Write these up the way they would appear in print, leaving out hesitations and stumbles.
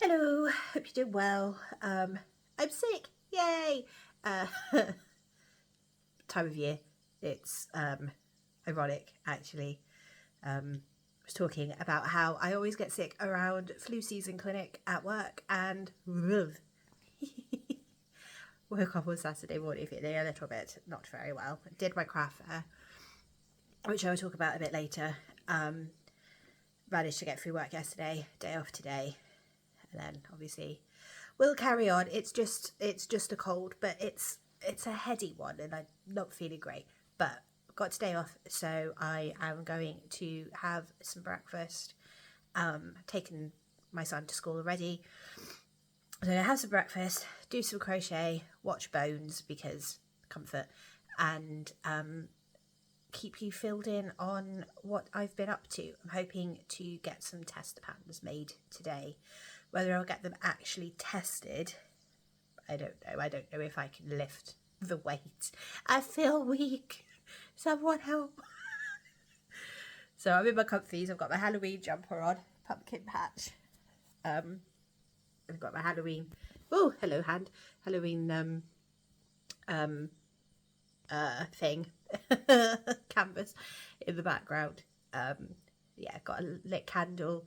Hello, hope you're doing well. I'm sick, yay! Uh, time of year, it's ironic actually. I was talking about how I always get sick around flu season clinic at work and woke up on Saturday morning feeling a little bit not very well. Did my craft fair, which I will talk about a bit later. Managed to get through work yesterday, day off today, and then obviously we'll carry on. It's just a cold, but it's a heady one, and I'm not feeling great. But I've got today off, so I am going to have some breakfast. Taken my son to school already, so I have some breakfast, do some crochet, watch Bones because comfort, and keep you filled in on what I've been up to. I'm hoping to get some tester patterns made today. Whether I'll get them actually tested, I don't know. I don't know if I can lift the weight. I feel weak. Someone help. So I'm in my comfies. I've got my Halloween jumper on, pumpkin patch. I've got my Halloween. Oh, hello hand. Halloween thing, canvas in the background. Yeah, got a lit candle.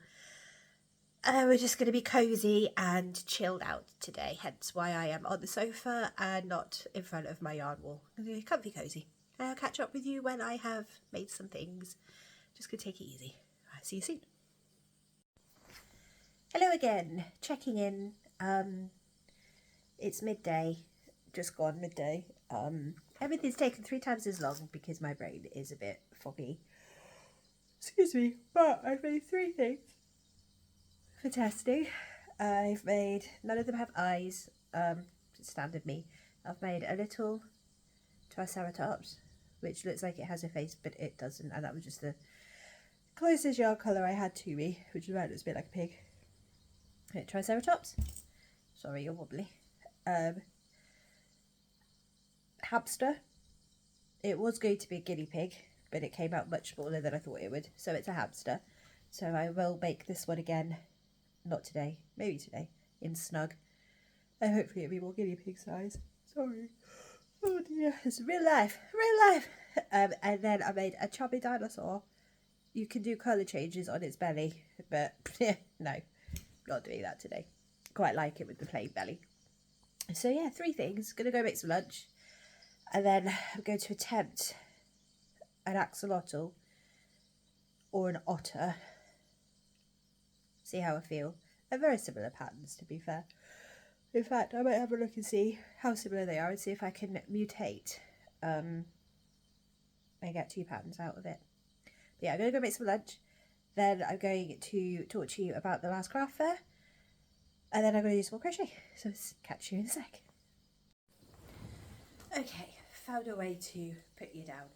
We're just going to be cozy and chilled out today, hence why I am on the sofa and not in front of my yarn wall. Comfy cozy. I'll catch up with you when I have made some things. Just going to take it easy. I'll see you soon. Hello again, checking in. It's midday, just gone midday. Everything's taken 3 times as long because my brain is a bit foggy. Excuse me, but I've made 3 things for testing. I've made, none of them have eyes, standard me. I've made a little Triceratops, which looks like it has a face, but it doesn't, and that was just the closest yarn colour I had to me, which is right, it's a bit like a pig. Triceratops. Sorry, you're wobbly. Hamster. It was going to be a guinea pig, but it came out much smaller than I thought it would, so it's a hamster. So I will make this one again, not today, maybe today, in snug. And hopefully it'll be more guinea pig size. Sorry. Oh dear, it's real life, real life. And then I made a chubby dinosaur. You can do colour changes on its belly, but no, not doing that today. Quite like it with the plain belly. So yeah, 3 things. Gonna go make some lunch. And then I'm going to attempt an axolotl or an otter. See how I feel. They're very similar patterns, to be fair. In fact, I might have a look and see how similar they are and see if I can mutate and get 2 patterns out of it. But yeah, I'm going to go make some lunch. Then I'm going to talk to you about the last craft fair. And then I'm going to do some more crochet. So catch you in a sec. Okay, found a way to put you down.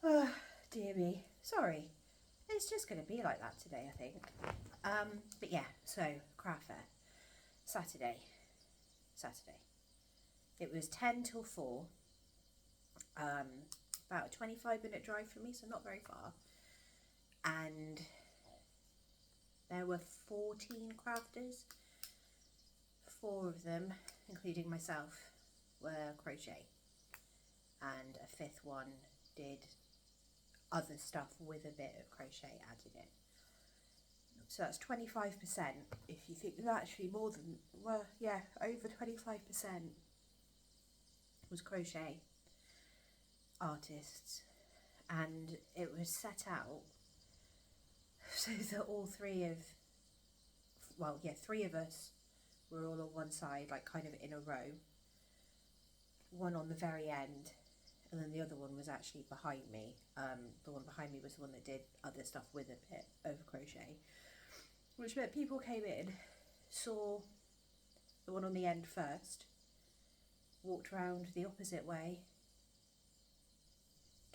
Oh, dear me. Sorry. It's just going to be like that today, I think. But yeah, so craft fair. Saturday. It was 10 till 4. About a 25-minute drive from me, so not very far. And there were 14 crafters. 4 of them, including myself, were crochet. And a 5th one did other stuff with a bit of crochet added in. So that's 25%. If you think there's actually more than, well, yeah, over 25% was crochet artists. And it was set out so that all 3 of, well, yeah, 3 of us were all on one side, like kind of in a row. One on the very end, and then the other one was actually behind me. The one behind me was the one that did other stuff with a bit of crochet, which meant people came in, saw the one on the end first, walked around the opposite way,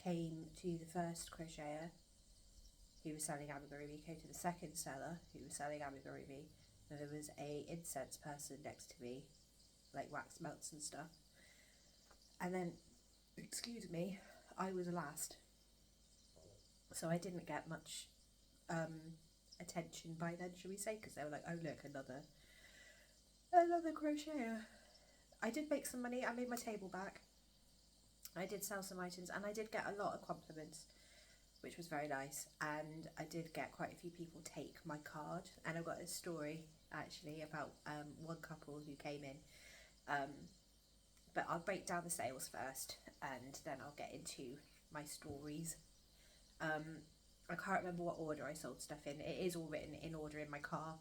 came to the first crocheter who was selling amigurumi, came to the second seller who was selling amigurumi, and there was a incense person next to me, like wax melts and stuff. And then, excuse me, I was last, so I didn't get much attention by then, shall we say, because they were like, oh look, another crocheter. I did make some money. I made my table back. I did sell some items, and I did get a lot of compliments, which was very nice. And I did get quite a few people take my card, and I've got a story actually about one couple who came in. But I'll break down the sales first, and then I'll get into my stories. I can't remember what order I sold stuff in. It is all written in order in my car,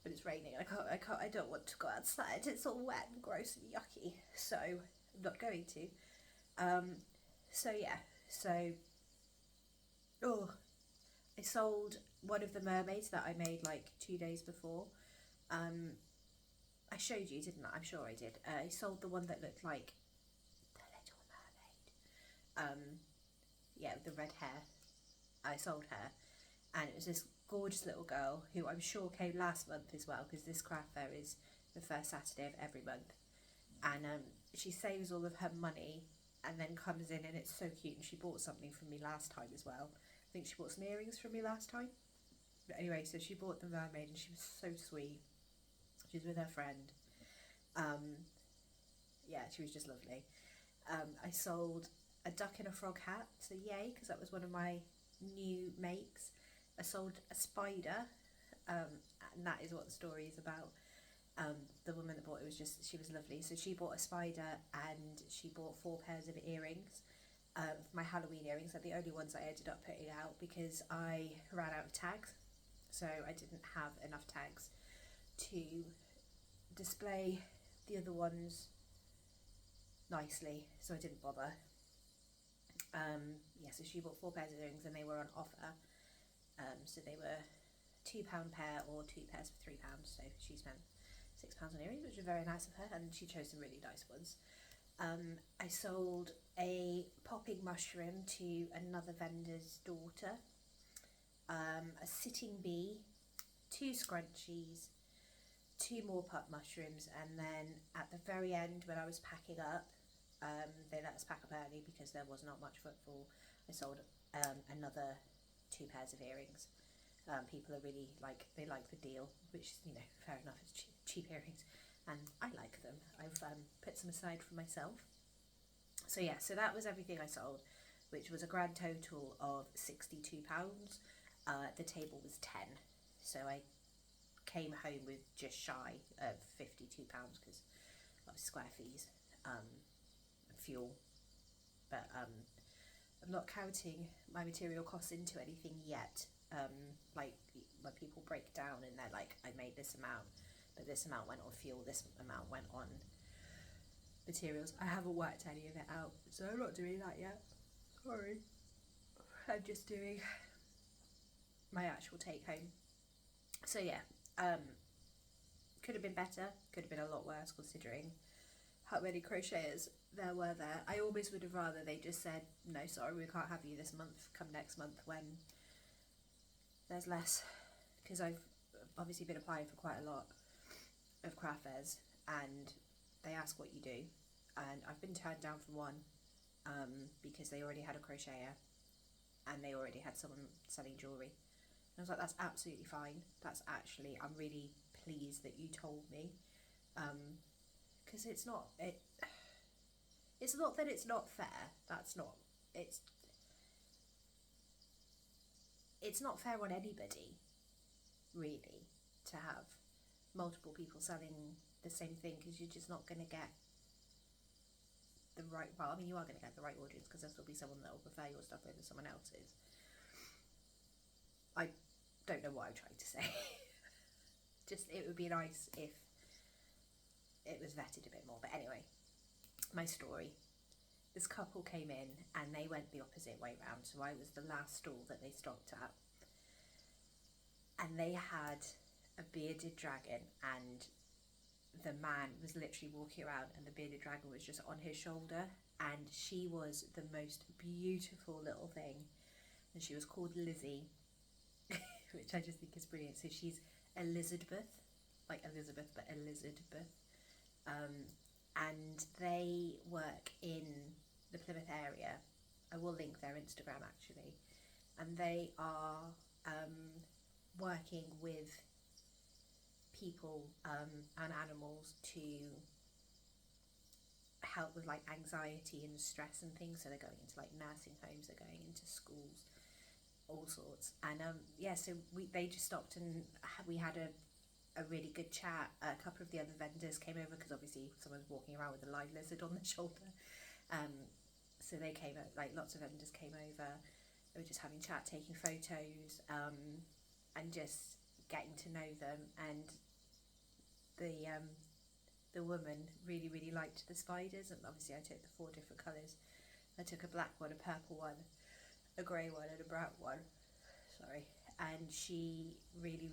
but it's raining. I don't want to go outside. It's all wet and gross and yucky, so I'm not going to. I sold one of the mermaids that I made like 2 days before. I showed you, didn't I? I'm sure I did. I sold the one that looked like the Little Mermaid. With the red hair. I sold her, and it was this gorgeous little girl who I'm sure came last month as well, because this craft fair is the first Saturday of every month, and she saves all of her money and then comes in, and it's so cute. And she bought something from me last time as well. I think she bought some earrings from me last time. But anyway, so she bought the mermaid, and she was so sweet. She's with her friend. She was just lovely. I sold a duck in a frog hat, so yay, because that was one of my new makes. I sold a spider, and that is what the story is about. The woman that bought it she was lovely. So she bought a spider, and she bought 4 pairs of earrings. My Halloween earrings are the only ones I ended up putting out because I ran out of tags, so I didn't have enough tags to display the other ones nicely, so I didn't bother. So she bought 4 pairs of earrings, and they were on offer. So they were £2 pair or 2 pairs for £3. So she spent £6 on earrings, which was very nice of her, and she chose some really nice ones. I sold a popping mushroom to another vendor's daughter, a sitting bee, 2 scrunchies, 2 more pup mushrooms, and then at the very end, when I was packing up, they let us pack up early because there was not much footfall. I sold another 2 pairs of earrings. People are really they like the deal, which is, fair enough. It's cheap earrings, and I like them. I've put some aside for myself. So that was everything I sold, which was a grand total of £62. The table was 10, so I came home with just shy of £52 because of square fees, fuel, but I'm not counting my material costs into anything yet. Like when people break down and they're like, I made this amount, but this amount went on fuel, this amount went on materials. I haven't worked any of it out, so I'm not doing that yet. Sorry. I'm just doing my actual take home. So could have been better, could have been a lot worse considering how many crocheters there were there. I almost would have rather they just said, no, sorry, we can't have you this month, come next month when there's less, because I've obviously been applying for quite a lot of craft fairs, and they ask what you do, and I've been turned down from one because they already had a crocheter and they already had someone selling jewellery. And I was like, that's absolutely fine. I'm really pleased that you told me, because it's not that it's not fair. It's not fair on anybody, really, to have multiple people selling the same thing, because you're just not going to get the right, you are going to get the right audience, because there'll be someone that will prefer your stuff over someone else's. I don't know what I'm trying to say. Just, it would be nice if it was vetted a bit more. But anyway, my story. This couple came in and they went the opposite way round, so I was the last stall that they stopped at, and they had a bearded dragon, and the man was literally walking around and the bearded dragon was just on his shoulder, and she was the most beautiful little thing, and she was called Lizzie, which I just think is brilliant. So she's Elizabeth, like Elizabeth, but Elizabeth. And they work in the Plymouth area. I will link their Instagram actually. And they are working with people and animals to help with like anxiety and stress and things. So they're going into like nursing homes, they're going into schools, all sorts. And yeah, so they just stopped and we had a really good chat. A couple of the other vendors came over because obviously someone's walking around with a live lizard on their shoulder. So they came out, like lots of vendors came over. They were just having chat, taking photos, and just getting to know them. And the woman really liked the spiders, and obviously I took the 4 different colours. I took a black one, a purple one, a grey one and a brown one. Sorry. And she really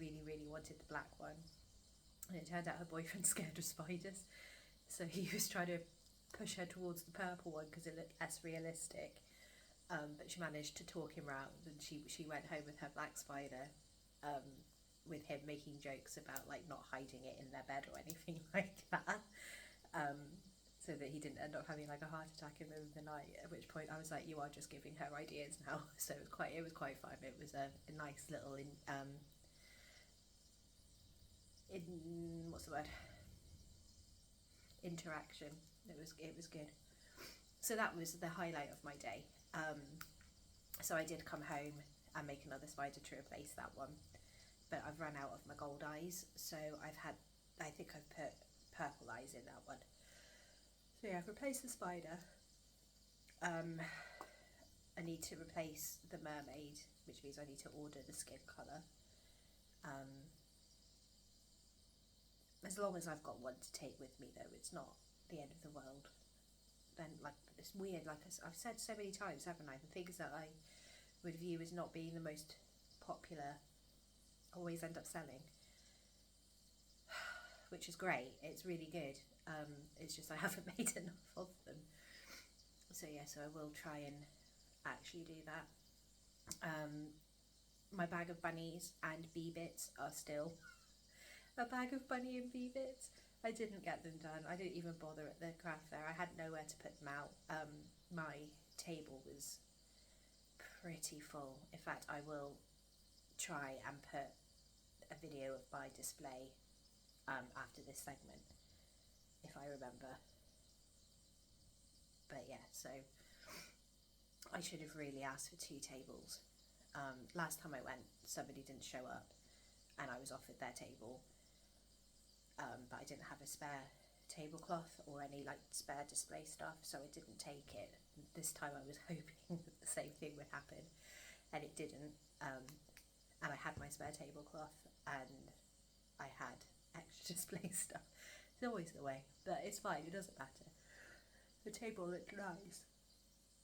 wanted the black one. And it turned out her boyfriend's scared of spiders. So he was trying to push her towards the purple one because it looked less realistic. But she managed to talk him round, and she went home with her black spider, with him making jokes about like not hiding it in their bed or anything like that, so that he didn't end up having like a heart attack in the middle of the night. At which point I was like, you are just giving her ideas now. So it was quite fun. It was a nice little what's the word, interaction. It was good. So that was the highlight of my day. So I did come home and make another spider to replace that one, but I've run out of my gold eyes, so I think I've put purple eyes in that one. So yeah, I've replaced the spider. I need to replace the mermaid, which means I need to order the skin colour. As long as I've got one to take with me though, it's not the end of the world. Then like, it's weird, like I've said so many times, haven't I, the things that I would view as not being the most popular always end up selling, which is great. It's really good. It's just I haven't made enough of them. So yeah, so I will try and actually do that. My bag of bunnies and bee bits are still a bag of bunny and bee bits. I didn't get them done. I didn't even bother at the craft fair. I had nowhere to put them out. My table was pretty full. In fact, I will try and put a video of my display after this segment, if I remember. But yeah, so I should have really asked for 2 tables. Last time I went, somebody didn't show up and I was offered their table, but I didn't have a spare tablecloth or any like spare display stuff, so I didn't take it. This time I was hoping that the same thing would happen, and it didn't. And I had my spare tablecloth and I had extra display stuff. It's always the way, but it's fine, it doesn't matter. The table looked nice.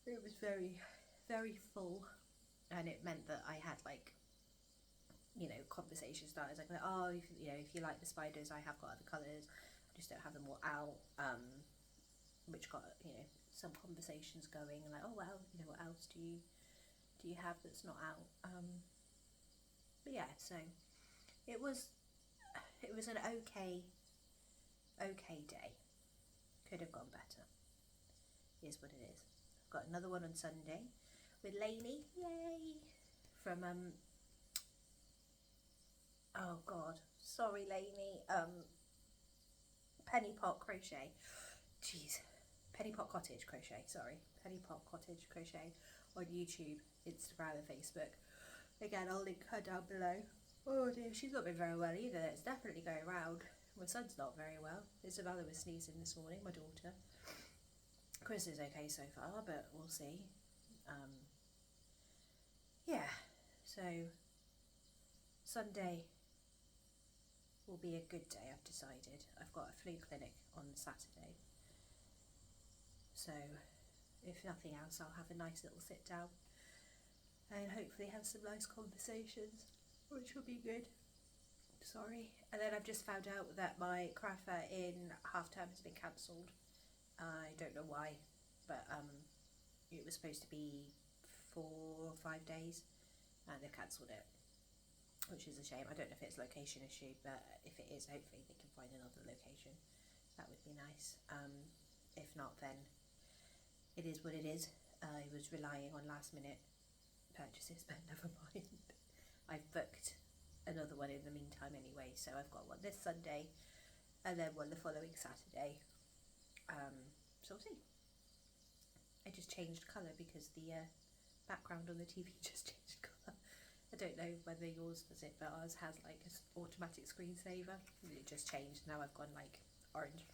It was very full, and it meant that I had like, you know, conversation starters like, oh, if you like the spiders, I have got other colours, I just don't have them all out, which got, you know, some conversations going, and like, oh well, you know, what else do you have that's not out? But yeah, so it was an okay day. Could have gone better. Is what it is. I've got another one on Sunday with Laine, yay, from oh god, sorry Laine, Penny Pot Crochet, jeez, Penny Pot Cottage Crochet, sorry, Penny Pot Cottage Crochet on YouTube, Instagram and Facebook. Again, I'll link her down below. Oh dear, she's not been very well either. It's definitely going round. My son's not very well. Isabella was sneezing this morning, my daughter. Chris is okay so far, but we'll see. Yeah, so Sunday will be a good day, I've decided. I've got a flu clinic on Saturday, so if nothing else, I'll have a nice little sit down and hopefully have some nice conversations, which will be good. Sorry. And then I've just found out that my craft fair in half term has been cancelled. I don't know why, but it was supposed to be 4 or 5 days and they've cancelled it, which is a shame. I don't know if it's a location issue, but if it is, hopefully they can find another location. That would be nice. If not, then it is what it is. I was relying on last minute purchases, but never mind. I've booked another one in the meantime anyway. So I've got one this Sunday and then one the following Saturday. So we'll see. I just changed colour because the background on the TV just changed colour. I don't know whether yours does it, but ours has like an automatic screensaver. It just changed. Now I've gone like orange.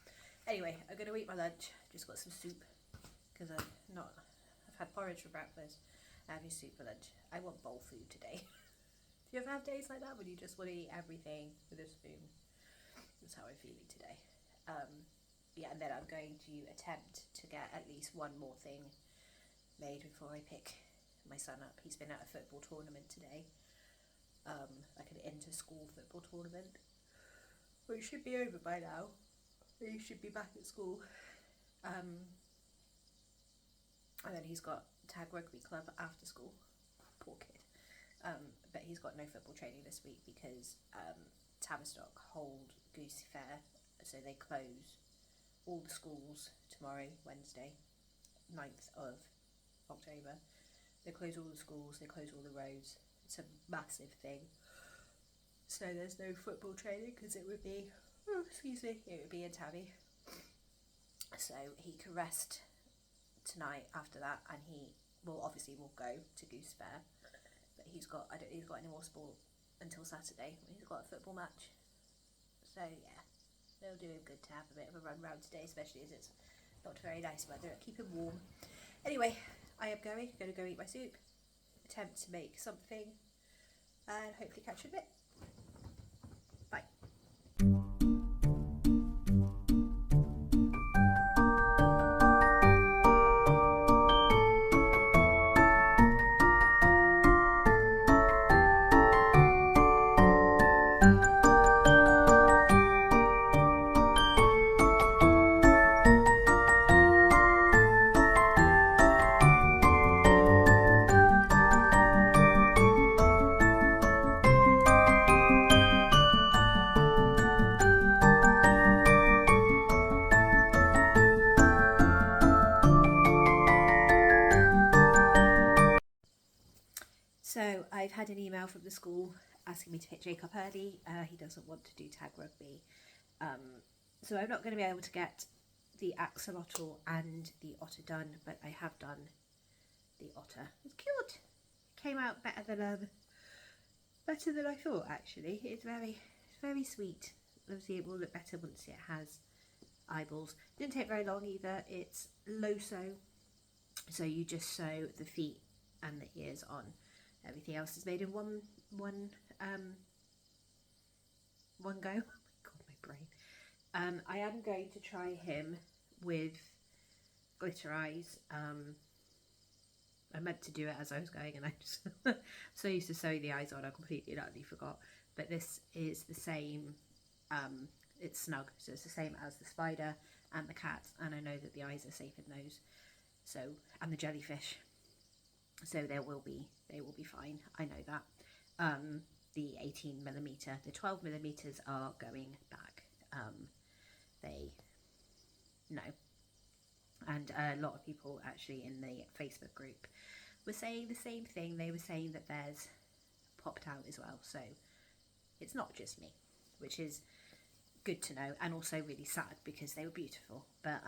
Anyway, I'm going to eat my lunch. Just got some soup because I've had porridge for breakfast. I'm having soup for lunch. I want bowl food today. Do you ever have days like that when you just want to eat everything with a spoon? That's how I'm feeling today. Yeah, and then I'm going to attempt to get at least one more thing made before I pick my son up. He's been at a football tournament today, like an inter-school football tournament. Well, it should be over by now. He should be back at school. And then he's got tag rugby club after school. Poor kid. But he's got no football training this week because Tavistock hold Goose Fair, so they close all the schools tomorrow, Wednesday, 9th of October. They close all the schools, they close all the roads. It's a massive thing. So there's no football training because it would be, it would be in Tabby. So he can rest tonight after that, and he will obviously go to Goose Fair. But I don't think he's got any more sport until Saturday when he's got a football match. So yeah, it'll do him good to have a bit of a run round today, especially as it's not very nice weather. Keep him warm. Anyway, I am going to go eat my soup, attempt to make something, and hopefully catch you in a bit. Bye. So I've had an email from the school asking me to pick Jacob early. He doesn't want to do tag rugby. So I'm not going to be able to get the axolotl and the otter done, but I have done the otter. It's cute. It came out better than I thought, actually. It's very sweet. Obviously it will look better once it has eyeballs. Didn't take very long either. It's low sew, so you just sew the feet and the ears on. Everything else is made in one go. Oh my god, my brain. I am going to try him with glitter eyes. I meant to do it as I was going, and I just so used to sewing the eyes on, I completely and utterly forgot. But this is the same. It's snug, so it's the same as the spider and the cat, and I know that the eyes are safe in those. So, and the jellyfish. So they will be fine. I know that. The 18mm, the 12mm are going back. And a lot of people actually in the Facebook group were saying the same thing. They were saying that theirs popped out as well. So it's not just me, which is good to know, and also really sad because they were beautiful. But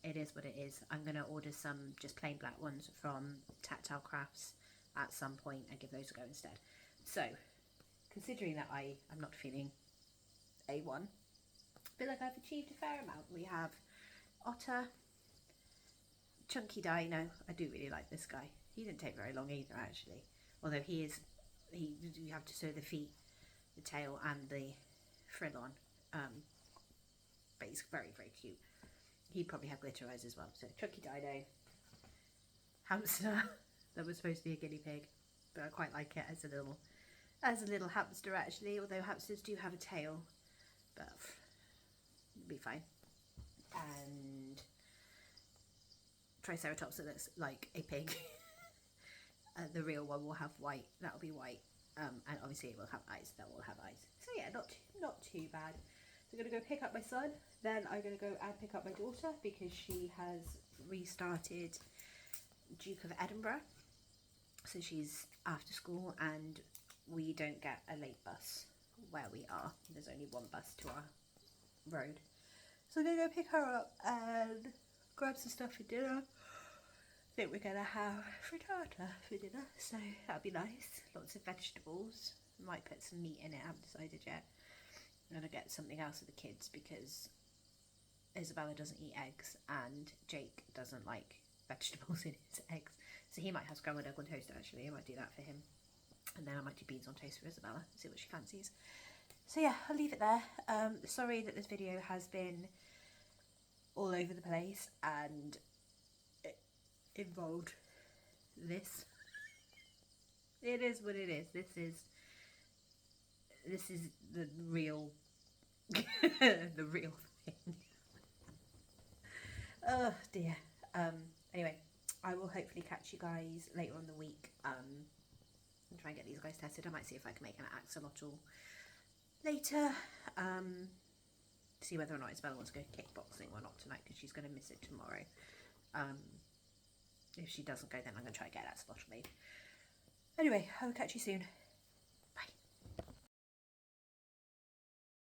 it is what it is. I'm going to order some just plain black ones from Tactile Crafts at some point and give those a go instead. So, considering that I am not feeling A1, I feel like I've achieved a fair amount. We have Otter, Chunky Dino. I do really like this guy. He didn't take very long either, actually. Although you have to sew the feet, the tail and the frill on. But he's very, very cute. He probably had glitter eyes as well. So Chunky Dino, hamster that was supposed to be a guinea pig, but I quite like it as a little hamster actually. Although hamsters do have a tail, but it'll be fine. And Triceratops that looks like a pig. The real one will have white. That'll be white. And obviously it will have eyes. That will have eyes. So yeah, not too bad. So I'm going to go pick up my son, then I'm going to go and pick up my daughter because she has restarted Duke of Edinburgh. So she's after school, and we don't get a late bus where we are. There's only one bus to our road. So I'm going to go pick her up and grab some stuff for dinner. I think we're going to have frittata for dinner, so that'll be nice. Lots of vegetables. Might put some meat in it, I haven't decided yet. I'm going to get something else for the kids because Isabella doesn't eat eggs and Jake doesn't like vegetables in his eggs. So he might have scrambled egg on toast actually. I might do that for him. And then I might do beans on toast for Isabella, see what she fancies. So yeah, I'll leave it there. Sorry that this video has been all over the place and it involved this. It is what it is. This is the real the real thing. Oh dear. Anyway, I will hopefully catch you guys later on in the week and try and get these guys tested. I might see if I can make an axolotl later. See whether or not Isabella wants to go kickboxing or not tonight because she's going to miss it tomorrow. If she doesn't go, then I'm going to try and get axolotl made. Anyway, I will catch you soon.